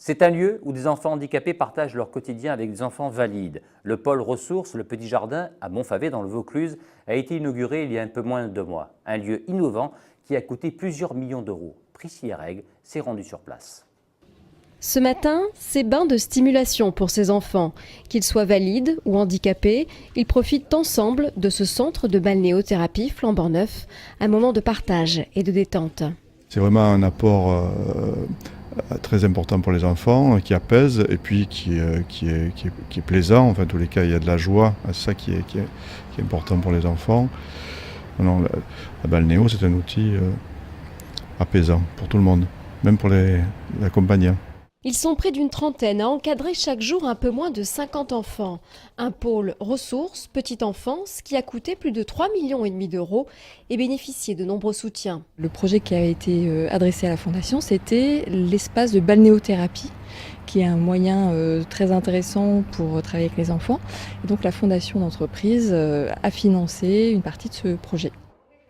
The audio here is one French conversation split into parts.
C'est un lieu où des enfants handicapés partagent leur quotidien avec des enfants valides. Le pôle ressources, le Petit Jardin, à Montfavet dans le Vaucluse, a été inauguré il y a un peu moins de 2 mois. Un lieu innovant qui a coûté plusieurs millions d'euros. Priscilla Règle s'est rendue sur place. Ce matin, c'est bain de stimulation pour ces enfants. Qu'ils soient valides ou handicapés, ils profitent ensemble de ce centre de balnéothérapie flambant neuf, un moment de partage et de détente. C'est vraiment un apport très important pour les enfants, qui apaise et puis qui est plaisant. Enfin, en tous les cas, il y a de la joie, c'est ça qui est important pour les enfants. Non, la balnéo, c'est un outil apaisant pour tout le monde, même pour les accompagnants. Ils sont près d'une trentaine à encadrer chaque jour un peu moins de 50 enfants. Un pôle ressources, petite enfance, qui a coûté plus de 3,5 millions d'euros et bénéficié de nombreux soutiens. Le projet qui a été adressé à la Fondation, c'était l'espace de balnéothérapie, qui est un moyen très intéressant pour travailler avec les enfants. Et donc la Fondation d'entreprise a financé une partie de ce projet.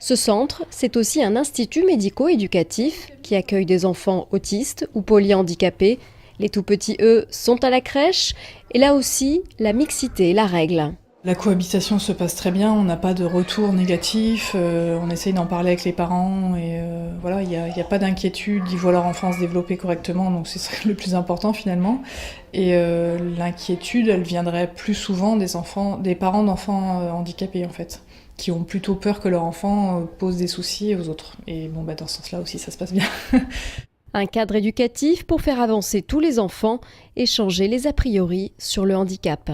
Ce centre, c'est aussi un institut médico-éducatif qui accueille des enfants autistes ou polyhandicapés. Les tout-petits, eux, sont à la crèche. Et là aussi, la mixité est la règle. La cohabitation se passe très bien, on n'a pas de retour négatif, on essaye d'en parler avec les parents et voilà, il n'y a pas d'inquiétude, ils voient leur enfant se développer correctement, donc c'est ça le plus important finalement. Et l'inquiétude, elle viendrait plus souvent des parents d'enfants handicapés en fait, qui ont plutôt peur que leur enfant pose des soucis aux autres. Et bon, dans ce sens-là aussi, ça se passe bien. Un cadre éducatif pour faire avancer tous les enfants et changer les a priori sur le handicap.